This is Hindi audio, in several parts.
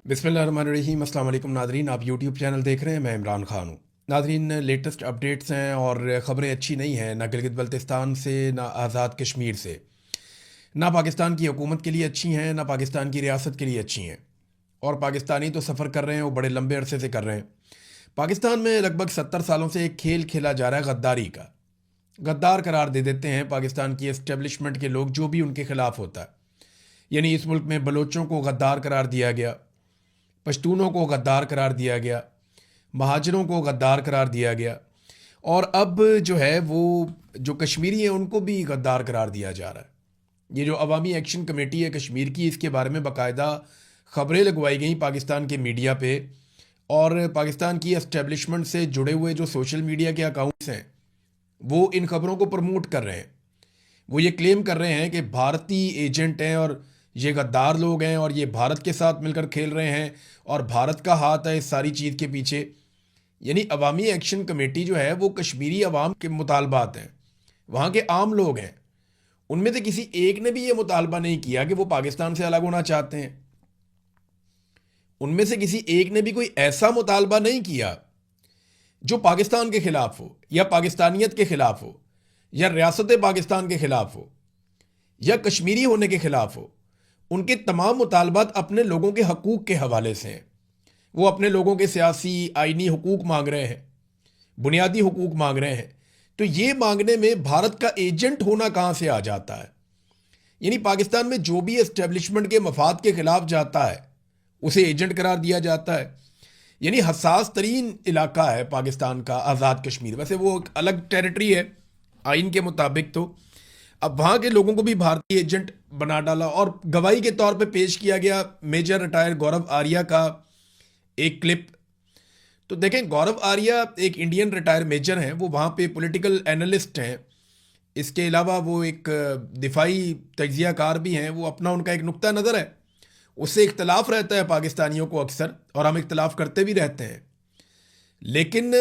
बिस्मिल्लाहिर्रहमानिर्रहीम। अस्सलाम वालेकुम नादरीन, आप यूट्यूब चैनल देख रहे हैं। मैं इमरान खान हूँ। नादरीन, लेटेस्ट अपडेट्स हैं और ख़बरें अच्छी नहीं हैं, ना गिलगित बल्तिस्तान से, ना आज़ाद कश्मीर से। ना पाकिस्तान की हुकूमत के लिए अच्छी हैं, ना पाकिस्तान की रियासत के लिए अच्छी हैं। और पाकिस्तानी तो सफ़र कर रहे हैं, वो बड़े लंबे अरसे से कर रहे हैं। पाकिस्तान में लगभग 70 सालों से एक खेल खेला जा रहा है गद्दारी का। गद्दार करार दे देते हैं पाकिस्तान की एस्टेब्लिशमेंट के लोग जो भी उनके खिलाफ होता है। यानी इस मुल्क में बलोचों को गद्दार करार दिया गया, पश्तूनों को गद्दार करार दिया गया, महाजरों को गद्दार करार दिया गया, और अब जो है वो जो कश्मीरी हैं उनको भी गद्दार करार दिया जा रहा है। ये जो अवामी एक्शन कमेटी है कश्मीर की, इसके बारे में बाकायदा ख़बरें लगवाई गई पाकिस्तान के मीडिया पे, और पाकिस्तान की एस्टेब्लिशमेंट से जुड़े हुए जो सोशल मीडिया के अकाउंट्स हैं वो इन खबरों को प्रमोट कर रहे हैं। वो ये क्लेम कर रहे हैं कि भारतीय एजेंट हैं और ये गद्दार लोग हैं और ये भारत के साथ मिलकर खेल रहे हैं और भारत का हाथ है इस सारी चीज़ के पीछे। यानी अवामी एक्शन कमेटी जो है वो कश्मीरी अवाम के मुतालबात हैं, वहाँ के आम लोग हैं। उनमें से किसी एक ने भी ये मुतालबा नहीं किया कि वो पाकिस्तान से अलग होना चाहते हैं। उनमें से किसी एक ने भी कोई ऐसा मुतालबा नहीं किया जो पाकिस्तान के खिलाफ हो, या पाकिस्तानियत के खिलाफ हो, या रियासत पाकिस्तान के खिलाफ हो, या कश्मीरी होने के खिलाफ हो। उनके तमाम मुतालबात अपने लोगों के हकूक़ के हवाले से हैं। वो अपने लोगों के सियासी आइनी हुकूक मांग रहे हैं, बुनियादी हुकूक मांग रहे हैं। तो ये मांगने में भारत का एजेंट होना कहाँ से आ जाता है? यानी पाकिस्तान में जो भी एस्टेब्लिशमेंट के मफाद के खिलाफ जाता है उसे एजेंट करार दिया जाता है। यानी हसास तरीन इलाका है पाकिस्तान का आज़ाद कश्मीर। वैसे वो एक अलग टेरिटरी है आइन के मुताबिक, तो अब वहाँ के लोगों को भी भारतीय एजेंट बना डाला और गवाही के तौर पे पेश किया गया मेजर रिटायर गौरव आर्या का एक क्लिप। तो देखें, गौरव आर्या एक इंडियन रिटायर मेजर हैं, वो वहाँ पे पॉलिटिकल एनालिस्ट हैं। इसके अलावा वो एक दिफाई तज्जियाकार भी हैं। वो अपना उनका एक नुक्ता नज़र है, उससे इख्तलाफ रहता है पाकिस्तानियों को अक्सर, और हम इख्तलाफ करते भी रहते हैं। लेकिन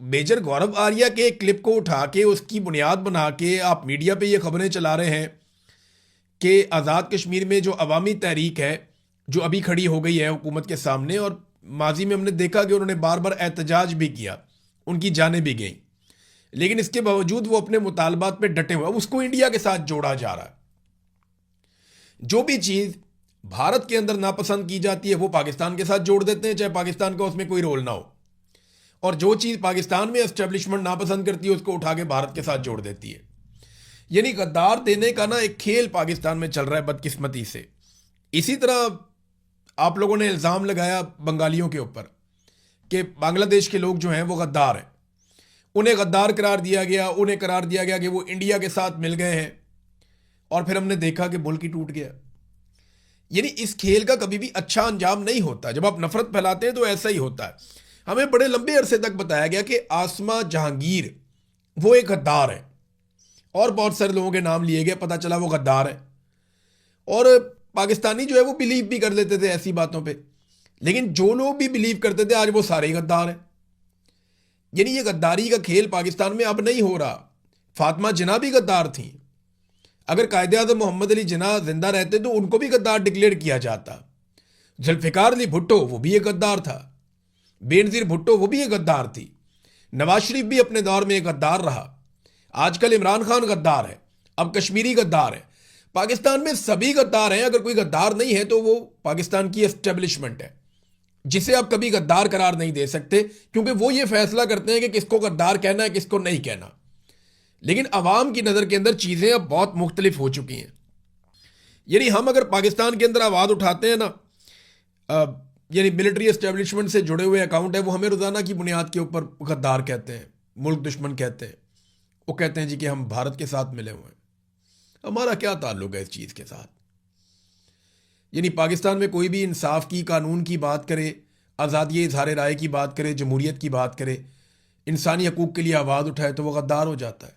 मेजर गौरव आर्या के क्लिप को उठा के उसकी बुनियाद बना के आप मीडिया पे ये खबरें चला रहे हैं कि आज़ाद कश्मीर में जो अवामी तहरीक है जो अभी खड़ी हो गई है हुकूमत के सामने, और माजी में हमने देखा कि उन्होंने बार बार एहतजाज भी किया, उनकी जानें भी गई, लेकिन इसके बावजूद वो अपने मुतालबात पे डटे हुए, उसको इंडिया के साथ जोड़ा जा रहा है। जो भी चीज़ भारत के अंदर नापसंद की जाती है वो पाकिस्तान के साथ जोड़ देते हैं, चाहे पाकिस्तान का उसमें कोई रोल ना हो। और जो चीज़ पाकिस्तान में एस्टेब्लिशमेंट नापसंद करती है उसको उठा के भारत के साथ जोड़ देती है। यानी गद्दार देने का ना एक खेल पाकिस्तान में चल रहा है बदकिस्मती से। इसी तरह आप लोगों ने इल्ज़ाम लगाया बंगालियों के ऊपर कि बांग्लादेश के लोग जो हैं वो गद्दार हैं, उन्हें गद्दार करार दिया गया, उन्हें करार दिया गया कि वो इंडिया के साथ मिल गए हैं, और फिर हमने देखा कि मुल्क ही टूट गया। यानी इस खेल का कभी भी अच्छा अंजाम नहीं होता। जब आप नफरत फैलाते हैं तो ऐसा ही होता है। हमें बड़े लंबे अरसे तक बताया गया कि आसमा जहांगीर वो एक गद्दार है, और बहुत सारे लोगों के नाम लिए गए, पता चला वो गद्दार है। और पाकिस्तानी जो है वो बिलीव भी कर लेते थे ऐसी बातों पे, लेकिन जो लोग भी बिलीव करते थे आज वो सारे ही गद्दार हैं। यानी ये गद्दारी का खेल पाकिस्तान में अब नहीं हो रहा। फातिमा जिन्ना भी गद्दार थी। अगर कायदे आज़म मोहम्मद अली जिन्ना जिंदा रहते तो उनको भी गद्दार डिक्लेयर किया जाता। जुल्फ़िकार अली भुट्टो वो भी एक गद्दार था, बेनज़ीर भुट्टो वो भी एक गद्दार थी, नवाज शरीफ भी अपने दौर में एक गद्दार रहा, आजकल इमरान खान गद्दार है, अब कश्मीरी गद्दार है। पाकिस्तान में सभी गद्दार हैं। अगर कोई गद्दार नहीं है तो वो पाकिस्तान की एस्टेब्लिशमेंट है, जिसे आप कभी गद्दार करार नहीं दे सकते, क्योंकि वो ये फैसला करते हैं कि किसको गद्दार कहना है किसको नहीं कहना। लेकिन अवाम की नज़र के अंदर चीज़ें अब बहुत मुख्तलिफ हो चुकी हैं। यानी हम अगर पाकिस्तान के अंदर आवाज़ उठाते हैं ना, यानी मिलिट्री एस्टेब्लिशमेंट से जुड़े हुए अकाउंट है, वो हमें रोज़ाना की बुनियाद के ऊपर गद्दार कहते हैं, मुल्क दुश्मन कहते हैं। वो कहते हैं जी कि हम भारत के साथ मिले हुए हैं। हमारा क्या ताल्लुक है इस चीज़ के साथ? यानी पाकिस्तान में कोई भी इंसाफ की, कानून की बात करे, आज़ादी इज़हार राय की बात करे, जमहूरियत की बात करे, इंसानी हकूक़ के लिए आवाज़ उठाए तो वह गद्दार हो जाता है।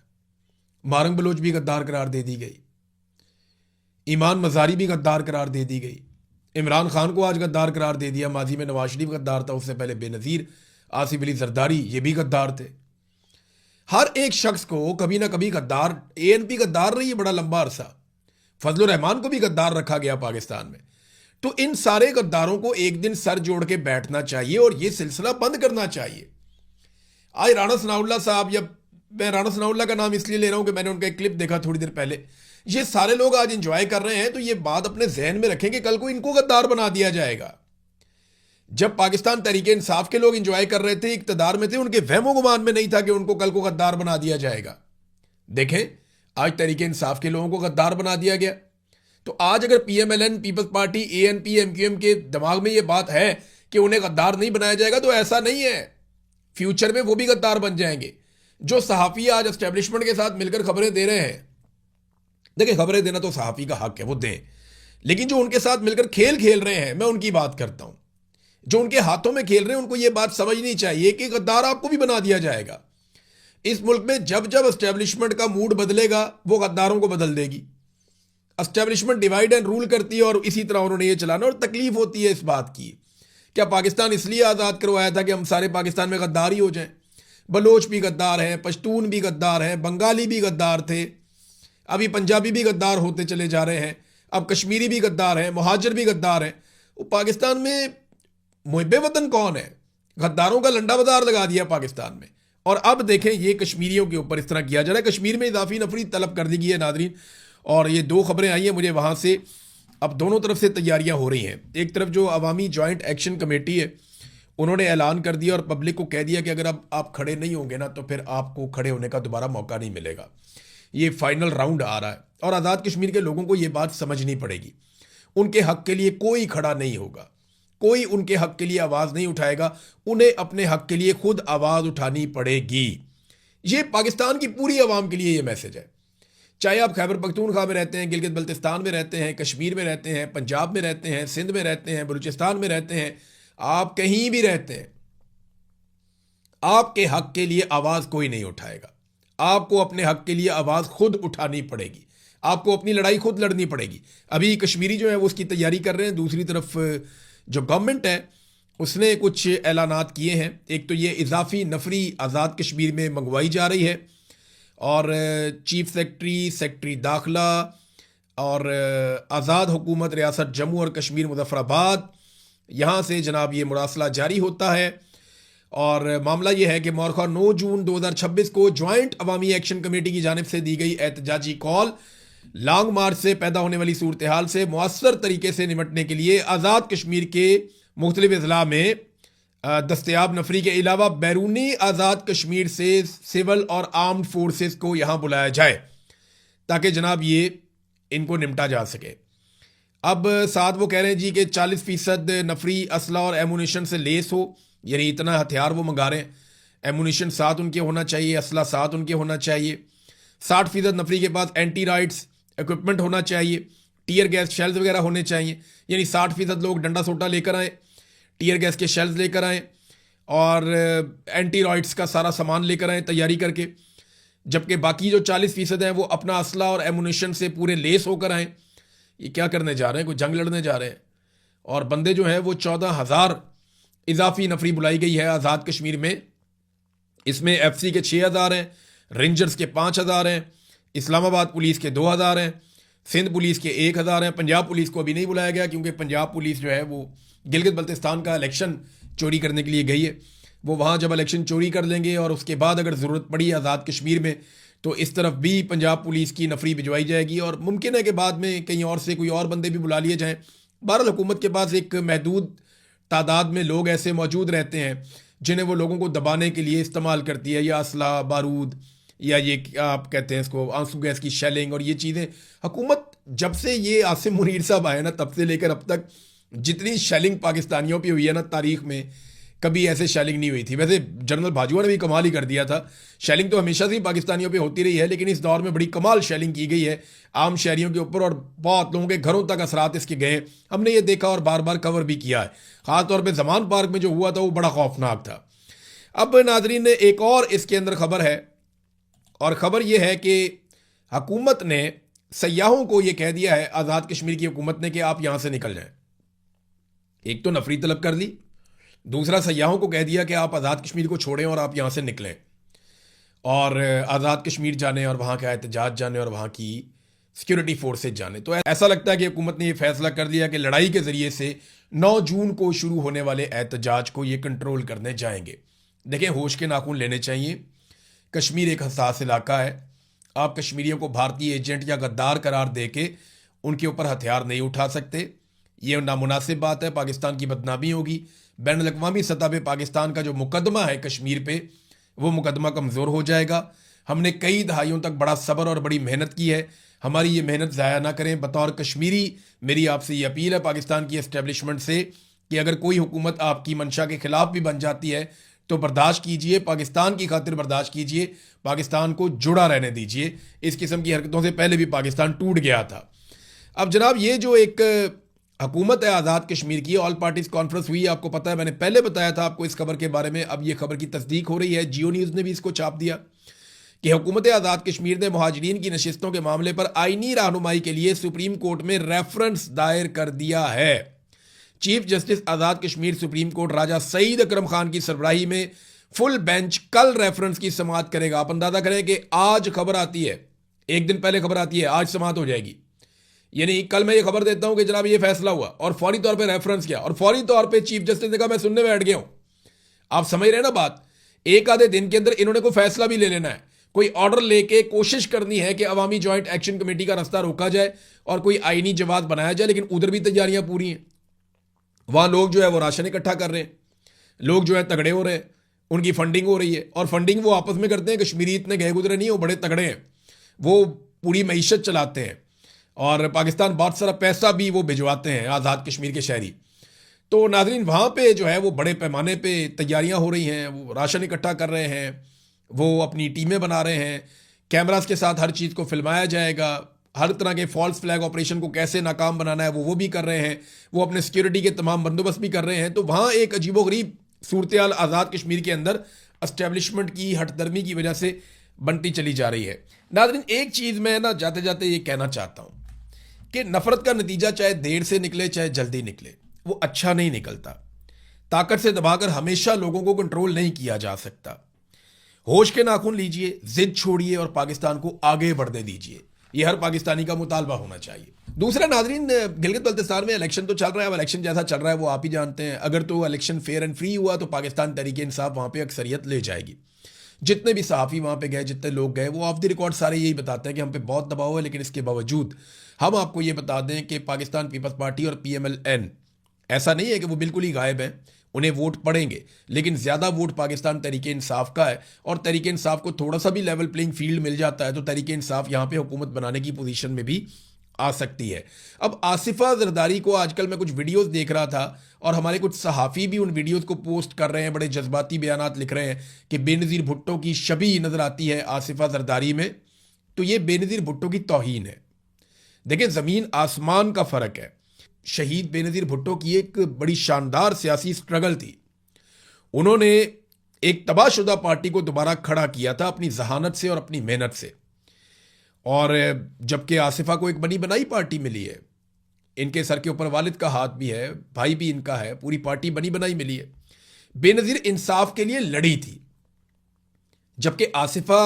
मारंग बलोच भी गद्दार करार दे दी गई, ईमान मज़ारी भी गद्दार करार दे दी गई, इमरान खान को आज गद्दार करार दे दिया। माजी में नवाज शरीफ गद्दार था, उससे पहले बेनज़ीर, आसिफ अली जरदारी ये भी गद्दार थे। हर एक शख्स को कभी ना कभी गद्दार, एएनपी गद्दार रही है बड़ा लंबा अरसा, फजलुर रहमान को भी गद्दार रखा गया पाकिस्तान में। तो इन सारे गद्दारों को एक दिन सर जोड़ के बैठना चाहिए और ये सिलसिला बंद करना चाहिए। आज राणा सनाउल्लाह साहब, या मैं राणा सनाउल्लाह का नाम इसलिए ले रहा हूं कि मैंने उनका एक क्लिप देखा थोड़ी देर पहले, ये सारे लोग आज इंजॉय कर रहे हैं, तो ये बात अपने जहन में रखें कि कल को इनको गद्दार बना दिया जाएगा। जब पाकिस्तान तहरीक इंसाफ के लोग इंजॉय कर रहे थे, इक्तदार में थे, उनके वहमो गुमान में नहीं था कि उनको कल को गद्दार बना दिया जाएगा। देखें, आज तहरीक इंसाफ के लोगों को गद्दार बना दिया गया। तो आज अगर PMLN, Peoples Party, ANP, MQM के दिमाग में यह बात है कि उन्हें गद्दार नहीं बनाया जाएगा, तो ऐसा नहीं है। फ्यूचर में वो भी गद्दार बन जाएंगे। जो सहाफ़ी आज एस्टेब्लिशमेंट के साथ मिलकर खबरें दे रहे हैं, देखिए खबरें देना तो सहाफ़ी का हक है, वो दें, लेकिन जो उनके साथ मिलकर खेल खेल रहे हैं, मैं उनकी बात करता हूं। जो उनके हाथों में खेल रहे हैं, उनको यह बात समझनी चाहिए कि गद्दार आपको भी बना दिया जाएगा। इस मुल्क में जब जब एस्टेब्लिशमेंट का मूड बदलेगा, वो गद्दारों को बदल देगी। एस्टेब्लिशमेंट डिवाइड एंड रूल करती है और इसी तरह उन्होंने ये चलाना, और तकलीफ होती है इस बात की। क्या पाकिस्तान इसलिए आज़ाद करवाया था कि हम सारे पाकिस्तान में गद्दार ही हो जाएं? बलोच भी गद्दार हैं, पश्तून भी गद्दार हैं, बंगाली भी गद्दार थे, अभी पंजाबी भी गद्दार होते चले जा रहे हैं, अब कश्मीरी भी गद्दार हैं, मुहाजिर भी गद्दार हैं। वो पाकिस्तान में मुहिब्बे वतन कौन है? गद्दारों का लंडा बाजार लगा दिया पाकिस्तान में। और अब देखें, ये कश्मीरियों के ऊपर इस तरह किया जा रहा है। कश्मीर में इजाफी नफरी तलब कर दी गई है नादरीन, और ये 2 खबरें आई हैं मुझे वहाँ से। अब दोनों तरफ से तैयारियां हो रही हैं। एक तरफ जो अवामी जॉइंट एक्शन कमेटी है, उन्होंने ऐलान कर दिया और पब्लिक को कह दिया कि अगर अब आप खड़े नहीं होंगे ना, तो फिर आपको खड़े होने का दोबारा मौका नहीं मिलेगा। ये फाइनल राउंड आ रहा है और आज़ाद कश्मीर के लोगों को ये बात समझनी पड़ेगी। उनके हक के लिए कोई खड़ा नहीं होगा, कोई उनके हक के लिए आवाज़ नहीं उठाएगा। उन्हें अपने हक के लिए खुद आवाज़ उठानी पड़ेगी। ये पाकिस्तान की पूरी आवाम के लिए ये मैसेज है। चाहे आप खैबर पख्तूनख्वा में रहते हैं, गिलगित बल्तिस्तान में रहते हैं, कश्मीर में रहते हैं, पंजाब में रहते हैं, सिंध में रहते हैं, बलूचिस्तान में रहते हैं, आप कहीं भी रहते हैं, आपके हक के लिए आवाज़ कोई नहीं उठाएगा। आपको अपने हक के लिए आवाज़ खुद उठानी पड़ेगी। आपको अपनी लड़ाई खुद लड़नी पड़ेगी। अभी कश्मीरी जो है वो उसकी तैयारी कर रहे हैं। दूसरी तरफ जो गवर्नमेंट है उसने कुछ ऐलानात किए हैं। एक तो ये इजाफी नफरी आज़ाद कश्मीर में मंगवाई जा रही है, और चीफ सेक्रेटरी दाखिला और आज़ाद हुकूमत रियासत जम्मू और कश्मीर मुजफ्फराबाद, यहाँ से जनाब ये मुरासला जारी होता है। और मामला ये है कि मौरखा 9 जून 2026 को ज्वाइंट अवामी एक्शन कमेटी की जानिब से दी गई एहतजाजी कॉल लॉन्ग मार्च से पैदा होने वाली सूरत हाल से मुअस्सर तरीके से निपटने के लिए आज़ाद कश्मीर के मुख्तलिफ अजला में दस्तयाब नफरी के अलावा बैरूनी आज़ाद कश्मीर से सिविल और आर्म्ड फोर्सेस को यहाँ बुलाया जाए, ताकि जनाब ये इनको निपटा जा सके। अब साथ वो कह रहे हैं जी कि 40% नफरी असला और एमुनिशन से लेस हो, यानी इतना हथियार वो मंगा रहे हैं। एमुनिशन साथ उनके होना चाहिए, असला साथ उनके होना चाहिए। 60% नफरी के पास एंटी राइट्स इक्विपमेंट होना चाहिए, टीयर गैस शेल्स वगैरह होने चाहिए। यानी 60% लोग डंडा सोटा लेकर आए, टीयर गैस के शेल्स लेकर आए और एंटी राइट्स का सारा सामान लेकर आए तैयारी करके। जबकि बाकी जो 40% हैं वो अपना असला और एमुनिशन से पूरे लेस होकर आए। ये क्या करने जा रहे हैं? कोई जंग लड़ने जा रहे हैं। और बंदे जो हैं वो 14,000 इजाफी नफरी बुलाई गई है आज़ाद कश्मीर में। इसमें FC के 6,000 हैं, रेंजर्स के 5,000 हैं, इस्लामाबाद पुलिस के 2,000 हैं, सिंध पुलिस के 1,000 हैं। पंजाब पुलिस को अभी नहीं बुलाया गया क्योंकि पंजाब पुलिस जो है वो गिलगित बल्तिस्तान का इलेक्शन चोरी करने के लिए गई है। वो वहाँ जब इलेक्शन चोरी कर लेंगे और उसके बाद अगर ज़रूरत पड़ी आज़ाद कश्मीर में, तो इस तरफ भी पंजाब पुलिस की नफरी भिजवाई जाएगी और मुमकिन है कि बाद में कहीं और से कोई और बंदे भी बुला लिए जाएँ। बहरहाल हुकूमत के पास एक महदूद तादाद में लोग ऐसे मौजूद रहते हैं जिन्हें वो लोगों को दबाने के लिए इस्तेमाल करती है, या असला, बारूद, या ये आप कहते हैं इसको आंसू गैस की शेलिंग और ये चीज़ें। हुकूमत जब से ये आसिम मुनीर साहब आए ना, तब से लेकर अब तक जितनी शेलिंग पाकिस्तानियों पे हुई है ना तारीख में, कभी ऐसे शेलिंग नहीं हुई थी। वैसे जनरल बाजवा ने भी कमाल ही कर दिया था। शेलिंग तो हमेशा से ही पाकिस्तानियों पे होती रही है, लेकिन इस दौर में बड़ी कमाल शेलिंग की गई है आम शहरियों के ऊपर और बहुत लोगों के घरों तक असरात इसके गए। हमने ये देखा और बार बार कवर भी किया है। ख़ासतौर पर जमान पार्क में जो हुआ था वो बड़ा खौफनाक था। अब नाजरीन ने एक और इसके अंदर खबर है, और ख़बर यह है कि हुकूमत ने सयाहों को यह कह दिया है, आज़ाद कश्मीर की हुकूमत ने, कि आप यहाँ से निकल जाएं। एक तो नफरी तलब कर ली, दूसरा सयाहों को कह दिया कि आप आज़ाद कश्मीर को छोड़ें और आप यहाँ से निकलें और आज़ाद कश्मीर जाने और वहाँ का एहतजाज जाने और वहाँ की सिक्योरिटी फोर्सेज जाने। तो ऐसा लगता है कि हुकूमत ने यह फैसला कर लिया कि लड़ाई के जरिए से 9 जून को शुरू होने वाले एहतजाज को ये कंट्रोल करने जाएंगे। देखें, होश के नाखून लेने चाहिए। कश्मीर एक हसास इलाका है। आप कश्मीरियों को भारतीय एजेंट या गद्दार करार दे के उनके ऊपर हथियार नहीं उठा सकते। ये नामुनासिब बात है, पाकिस्तान की बदनामी होगी। बैन अवी सतह पे पाकिस्तान का जो मुकदमा है कश्मीर पे, वो मुकदमा कमज़ोर हो जाएगा। हमने कई दहाइयों तक बड़ा सब्र और बड़ी मेहनत की है, हमारी ये मेहनत ज़ाया ना करें। बतौर कश्मीरी मेरी आपसे ये अपील है पाकिस्तान की एस्टेब्लिशमेंट से कि अगर कोई हुकूमत आपकी मंशा के खिलाफ भी बन जाती है तो बर्दाश्त कीजिए, पाकिस्तान की खातिर बर्दाश्त कीजिए, पाकिस्तान को जुड़ा रहने दीजिए। इस किस्म की हरकतों से पहले भी पाकिस्तान टूट गया था। अब जनाब, ये जो एक हुकूमत है आज़ाद कश्मीर की, ऑल पार्टीज कॉन्फ्रेंस हुई, आपको पता है, मैंने पहले बताया था आपको इस खबर के बारे में। अब ये खबर की तस्दीक हो रही है, जियो न्यूज़ ने भी इसको छाप दिया कि हुकूमत आज़ाद कश्मीर ने मुहाजिरीन की नशिस्तों के मामले पर आईनी रहनुमाई के लिए सुप्रीम कोर्ट में रेफरेंस दायर कर दिया है। Chief justice Azad Kashmir supreme court राजा सईद अकरम खान की सरबराही में फुल बेंच कल रेफरेंस की समाअत करेगा। आप अंदाजा करें कि आज खबर आती है, एक दिन पहले खबर आती है, आज समाअत हो जाएगी। यानी कल मैं ये खबर देता हूं कि जनाब ये फैसला हुआ और फौरी तौर पे रेफरेंस किया और फौरी तौर पे चीफ जस्टिस ने कहा मैं सुनने में बैठ गया हूं। आप समझ रहे हैं ना बात? एक आधे दिन के अंदर इन्होंने कोई फैसला भी ले लेना है, कोई ऑर्डर लेके कोशिश करनी है कि अवामी ज्वाइंट एक्शन कमेटी का रास्ता रोका जाए और कोई आईनी जवाब बनाया जाए। लेकिन उधर भी तैयारियां पूरी हैं। वहां लोग जो है वो राशन इकट्ठा कर रहे हैं, लोग जो है तगड़े हो रहे हैं, उनकी फंडिंग हो रही है और फंडिंग वो आपस में करते हैं। कश्मीरी इतने गए गुजरे नहीं, वो बड़े तगड़े हैं, वो पूरी मईशत चलाते हैं और पाकिस्तान बहुत सारा पैसा भी वो भिजवाते हैं आज़ाद कश्मीर के शहरी। तो नाजरीन, वहाँ पे जो है वो बड़े पैमाने पे तैयारियां हो रही हैं, वो राशन इकट्ठा कर रहे हैं, वो अपनी टीमें बना रहे हैं, कैमरास के साथ हर चीज़ को फिल्माया जाएगा, हर तरह के फॉल्स फ्लैग ऑपरेशन को कैसे नाकाम बनाना है वो भी कर रहे हैं, वो अपने सिक्योरिटी के तमाम बंदोबस्त भी कर रहे हैं। तो वहाँ एक अजीबोगरीब सूरत आज़ाद कश्मीर के अंदर एस्टेब्लिशमेंट की हठधर्मी की वजह से बनती चली जा रही है। नाजरीन, एक चीज़ मैं ना जाते जाते ये कहना चाहता हूँ कि नफरत का नतीजा चाहे देर से निकले चाहे जल्दी निकले, वो अच्छा नहीं निकलता। ताकत से दबाकर हमेशा लोगों को कंट्रोल नहीं किया जा सकता। होश के नाखून लीजिए, जिद छोड़िए और पाकिस्तान को आगे बढ़ने दीजिए। ये हर पाकिस्तानी का मुतालबा होना चाहिए। दूसरा नाजरीन, गिलगित बल्तिस्तान में इलेक्शन तो चल रहा है। अब इलेक्शन जैसा चल रहा है वो आप ही जानते हैं। अगर तो इलेक्शन फेयर एंड फ्री हुआ तो पाकिस्तान तहरीक इंसाफ वहाँ पे अक्सरियत ले जाएगी। जितने भी सहाफ़ी वहाँ पे गए, जितने लोग गए, वो ऑफ द रिकॉर्ड सारे यही बताते हैं कि हम पे बहुत दबाव है। लेकिन इसके बावजूद हम आपको ये बता दें कि पाकिस्तान पीपल्स पार्टी और PMLN ऐसा नहीं है कि वो बिल्कुल ही गायब हैं, उन्हें वोट पड़ेंगे। लेकिन ज़्यादा वोट पाकिस्तान तहरीक इंसाफ का है और तहरीक इंसाफ को थोड़ा सा भी लेवल प्लेइंग फील्ड मिल जाता है तो तहरीक इंसाफ यहाँ पे हुकूमत बनाने की पोजीशन में भी आ सकती है। अब आसिफा जरदारी को आजकल मैं कुछ वीडियोस देख रहा था और हमारे कुछ सहाफ़ी भी उन वीडियोस को पोस्ट कर रहे हैं, बड़े जज्बाती बयानात लिख रहे हैं कि बेनज़ीर भुट्टो की शबीह नज़र आती है आसिफा जरदारी में। तो ये बेनज़ीर भुट्टो की तौहीन है। देखिए, ज़मीन आसमान का फ़र्क है। शहीद बेनज़ीर भुट्टो की एक बड़ी शानदार सियासी स्ट्रगल थी। उन्होंने एक तबाहशुदा पार्टी को दोबारा खड़ा किया था अपनी जहानत से और अपनी मेहनत से। और जबकि आसिफा को एक बनी बनाई पार्टी मिली है, इनके सर के ऊपर वालिद का हाथ भी है, भाई भी इनका है, पूरी पार्टी बनी बनाई मिली है। बेनज़ीर इंसाफ के लिए लड़ी थी, जबकि आसिफा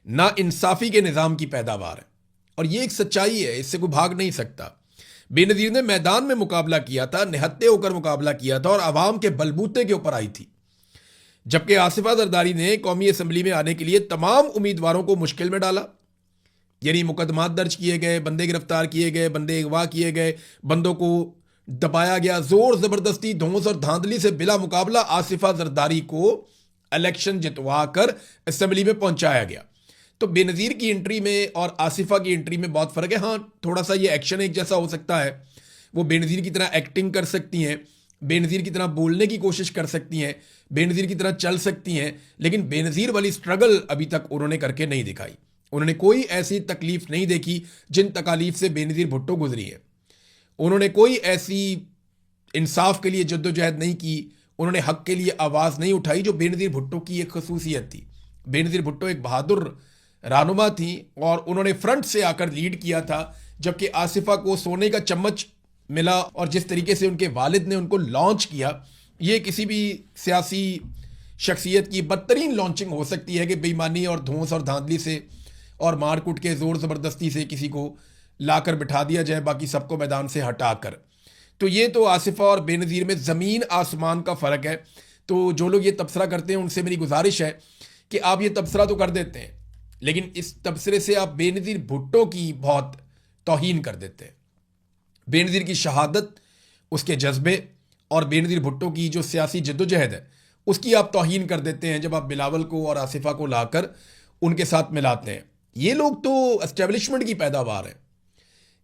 ना इंसाफी के निज़ाम की पैदावार है। और ये एक सच्चाई है, इससे कोई भाग नहीं सकता। बेनज़ीर ने मैदान में मुकाबला किया था, निहत्ते होकर मुकाबला किया था और आवाम के बलबूते के ऊपर आई थी। जबकि आसिफा जरदारी ने कौमी असम्बली में आने के लिए तमाम उम्मीदवारों को मुश्किल में डाला। यानी मुकदमात दर्ज किए गए, बंदे गिरफ्तार किए गए, बंदे अगवा किए गए, बंदों को दबाया गया, जोर जबरदस्ती, धौंस और धांधली से बिला मुकाबला आसिफा जरदारी को इलेक्शन जितवा कर असम्बली में पहुंचाया गया। तो बेनज़ीर की एंट्री में और आसिफा की एंट्री में बहुत फ़र्क है। हाँ, थोड़ा सा ये एक्शन एक जैसा हो सकता है। वो बेनज़ीर की तरह एक्टिंग कर सकती हैं, बेनज़ीर की तरह बोलने की कोशिश कर सकती हैं, बेनज़ीर की तरह चल सकती हैं, लेकिन बेनज़ीर वाली स्ट्रगल अभी तक उन्होंने करके नहीं दिखाई। उन्होंने कोई ऐसी तकलीफ नहीं देखी जिन तकालीफ से बेनज़ीर भुट्टो गुजरी है। उन्होंने कोई ऐसी इंसाफ के लिए जद्दोजहद नहीं की, उन्होंने हक के लिए आवाज़ नहीं उठाई जो बेनज़ीर भुट्टो की एक खसूसियत थी। बेनज़ीर भुट्टो एक बहादुर रहनुमा थी और उन्होंने फ्रंट से आकर लीड किया था, जबकि आसिफा को सोने का चम्मच मिला। और जिस तरीके से उनके वालिद ने उनको लॉन्च किया, ये किसी भी सियासी शख्सियत की बदतरीन लॉन्चिंग हो सकती है कि बेईमानी और धौंस और धांधली से और मारकूट के ज़ोर ज़बरदस्ती से किसी को लाकर बिठा दिया जाए, बाकी सबको मैदान से हटाकर। तो ये तो आसिफा और बेनज़ीर में ज़मीन आसमान का फ़र्क है। तो जो लोग ये तबसरा करते हैं उनसे मेरी गुजारिश है कि आप ये तबसरा तो कर देते हैं, लेकिन इस तबसरे से आप बेनज़ीर भुट्टो की बहुत तौहीन कर देते हैं। बेनज़ीर की शहादत, उसके जज्बे और बेनज़ीर भुट्टो की जो सियासी जद्दोजहद है उसकी आप तौहीन कर देते हैं जब आप बिलावल को और आसिफा को लाकर उनके साथ मिलाते हैं। ये लोग तो एस्टेब्लिशमेंट की पैदावार है।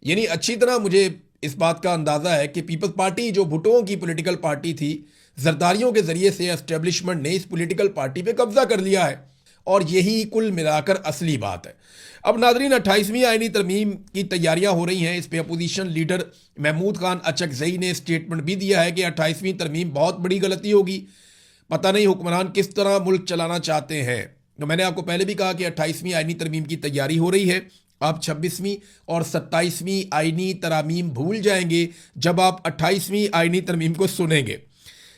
यानी अच्छी तरह मुझे इस बात का अंदाज़ा है कि पीपल्स पार्टी जो भुट्टों की पॉलिटिकल पार्टी थी, जरदारियों के ज़रिए से एस्टेब्लिशमेंट ने इस पॉलिटिकल पार्टी पे कब्जा कर लिया है, और यही कुल मिलाकर असली बात है। अब नाज़रीन, 28वीं आईनी तरमीम की तैयारियां हो रही हैं। इस पे अपोजिशन लीडर महमूद खान अचकज़ई ने स्टेटमेंट भी दिया है कि 28वीं तरमीम बहुत बड़ी गलती होगी, पता नहीं हुक्मरान किस तरह मुल्क चलाना चाहते हैं। तो मैंने आपको पहले भी कहा कि 28वीं आईनी तरमीम की तैयारी हो रही है। आप 26वीं और 27वीं आईनी तरमीम भूल जाएंगे जब आप 28वीं आईनी तरमीम को सुनेंगे।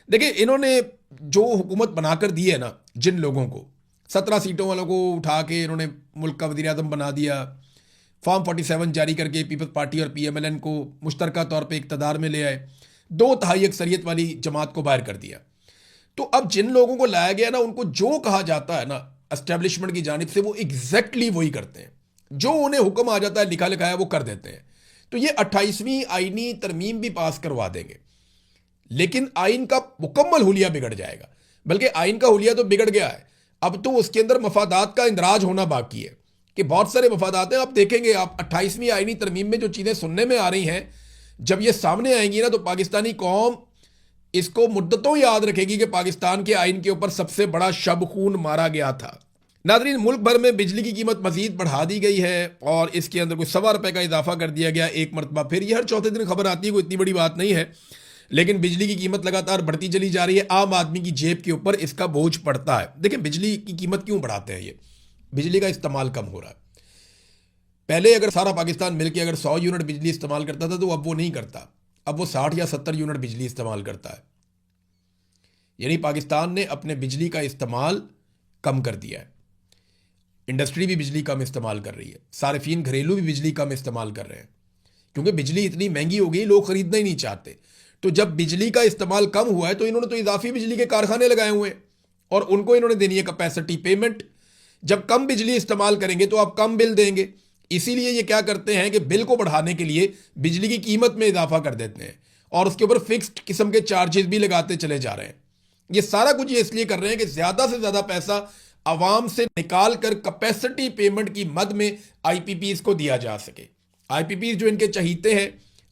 देखिए, इन्होंने जो हुकूमत बनाकर दी है ना, जिन लोगों को 17 सीटों वालों को उठा के इन्होंने मुल्क का वज़ीर आज़म बना दिया, फॉर्म 47 जारी करके पीपल्स पार्टी और PMLN को मुश्तरका तौर पे इक़्तिदार में ले आए, 2/3 अक्सरियत वाली जमात को बाहर कर दिया। तो अब जिन लोगों को लाया गया ना, उनको जो कहा जाता है ना एस्टेब्लिशमेंट की जानिब से, वो एग्जैक्टली वही करते हैं। जो उन्हें हुक्म आ जाता है, लिखा लिखाया, वो कर देते हैं। तो ये 28वीं आईनी तरमीम भी पास करवा देंगे, लेकिन आइन का मुकम्मल हुलिया बिगड़ जाएगा। बल्कि आइन का हुलिया तो बिगड़ गया है, अब तो उसके अंदर मफादात का इंदराज होना बाकी है कि बहुत सारे मफादात हैं। आप देखेंगे, आप 28वीं आईनी तरमीम में जो चीज़ें सुनने में आ रही हैं, जब ये सामने आएंगी ना, तो पाकिस्तानी कौम इसको मुद्दतों याद रखेगी कि पाकिस्तान के आइन के ऊपर सबसे बड़ा शब खून मारा गया था। नाज़रीन, मुल्क भर में बिजली की कीमत मजीद बढ़ा दी गई है और इसके अंदर कोई ₹1.25 का इजाफा कर दिया गया एक मरतबा फिर। ये हर चौथे दिन खबर आती है, कोई इतनी बड़ी बात नहीं है, लेकिन बिजली की कीमत लगातार बढ़ती चली जा रही है। आम आदमी की जेब के ऊपर इसका बोझ पड़ता है। देखिए, बिजली की कीमत क्यों बढ़ाते हैं? ये बिजली का इस्तेमाल कम हो रहा है। पहले अगर सारा पाकिस्तान मिलकर अगर 100 यूनिट बिजली इस्तेमाल करता था, तो अब वो नहीं करता, अब वो 60 या 70 यूनिट बिजली इस्तेमाल करता है। यानी पाकिस्तान ने अपने बिजली का इस्तेमाल कम कर दिया है। इंडस्ट्री भी बिजली कम इस्तेमाल कर रही है, सारिफीन घरेलू भी बिजली कम इस्तेमाल कर रहे हैं, क्योंकि बिजली इतनी महंगी हो गई, लोग खरीदना ही नहीं चाहते। तो जब बिजली का इस्तेमाल कम हुआ है, तो इन्होंने तो इजाफी बिजली के कारखाने लगाए हुए हैं और उनको इन्होंने देनी है कैपेसिटी पेमेंट। जब कम बिजली इस्तेमाल करेंगे तो आप कम बिल देंगे, इसीलिए ये क्या करते हैं कि बिल को बढ़ाने के लिए बिजली की कीमत में इजाफा कर देते हैं और उसके ऊपर फिक्स्ड किस्म के चार्जेस भी लगाते चले जा रहे हैं। ये सारा कुछ ये इसलिए कर रहे हैं कि ज्यादा से ज्यादा पैसा आवाम से निकाल कर कैपेसिटी पेमेंट की मद में IPPs को दिया जा सके। IPPs जो इनके चहीते हैं,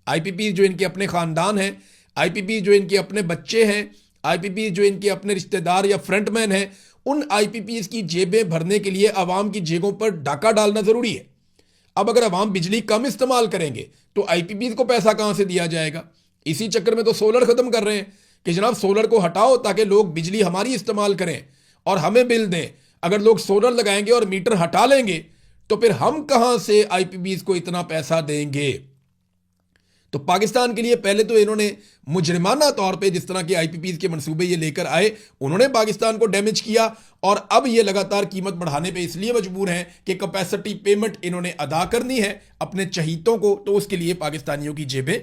IPPs जो इनके अपने खानदान हैं, IPPs जो इनके अपने बच्चे हैं, IPPs जो इनके अपने रिश्तेदार या फ्रंटमैन हैं, उन IPPs की जेबें भरने के लिए आवाम की जेबों पर डाका डालना जरूरी है। अब अगर आवाम बिजली कम इस्तेमाल करेंगे तो IPPs को पैसा कहां से दिया जाएगा? इसी चक्कर में तो सोलर खत्म कर रहे हैं कि जनाब सोलर को हटाओ ताकि लोग बिजली हमारी इस्तेमाल करें और हमें बिल दें। अगर लोग सोलर लगाएंगे और मीटर हटा लेंगे तो फिर हम कहां से IPPs को इतना पैसा देंगे? तो पाकिस्तान के लिए पहले तो इन्होंने मुजरिमाना तौर पे जिस तरह के IPPs के मंसूबे ये लेकर आए, उन्होंने पाकिस्तान को डैमेज किया और अब ये लगातार कीमत बढ़ाने पे इसलिए मजबूर हैं कि कैपेसिटी पेमेंट इन्होंने अदा करनी है अपने चहीतों को, तो उसके लिए पाकिस्तानियों की जेबें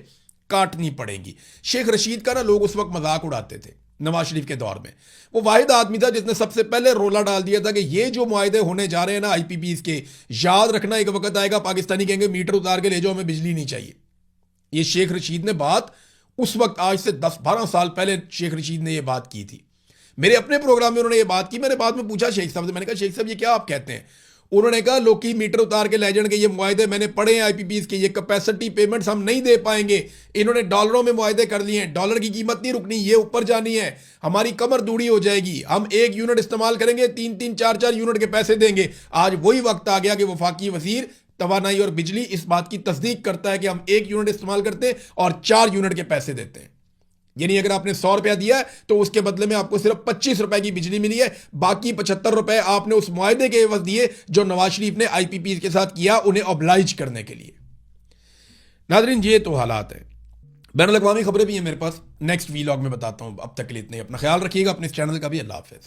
काटनी पड़ेंगी। शेख रशीद का ना लोग उस वक्त मजाक उड़ाते थे नवाज शरीफ के दौर में। वो वाहिद आदमी था जिसने सबसे पहले रोला डाल दिया था कि ये जो मुआहदे होने जा रहे हैं ना IPPs के, याद रखना एक वक्त आएगा पाकिस्तानी कहेंगे मीटर उतार के ले जाओ, हमें बिजली नहीं चाहिए। ये शेख रशीद ने बात उस वक्त, आज से 10-12 साल पहले शेख रशीद ने यह बात की थी। मेरे अपने प्रोग्राम में उन्होंने ये बात की। मैंने बाद में पूछा शेख साहब से, मैंने कहा शेख साहब ये क्या आप कहते हैं? उन्होंने कहा लोग की मीटर उतार के ले जाएंगे, ये मुआहदे मैंने पढ़े हैं IPPs के, ये कैपेसिटी पेमेंट्स हम नहीं दे पाएंगे। इन्होंने डॉलरों में मुआहदे कर लिए हैं, डॉलर की कीमत नहीं रुकनी, ये ऊपर जानी है, हमारी कमर दूड़ी हो जाएगी, हम 1 यूनिट इस्तेमाल करेंगे 3-3, 4-4 यूनिट के पैसे देंगे। आज वही वक्त आ गया कि वफाकी वजीर तवानाई और बिजली इस बात की तस्दीक करता है कि हम 1 यूनिट इस्तेमाल करते हैं और 4 यूनिट के पैसे देते हैं। यानी अगर आपने 100 रुपया दिया है तो उसके बदले में आपको सिर्फ 25 रुपए की बिजली मिली है, बाकी 75 रुपए आपने उस मुआहदे के एवज दिए जो नवाज शरीफ ने IPPs के साथ किया उन्हें ऑब्लाइज करने के लिए। नाज़रीन, ये तो हालात है। बैनुल अक़वामी खबरें भी हैं मेरे पास, नेक्स्ट वीलॉग में बताता हूं। अब तक के लिए इतने, अपना ख्याल रखिएगा, अपने इस चैनल का भी। अल्लाह हाफ़िज़।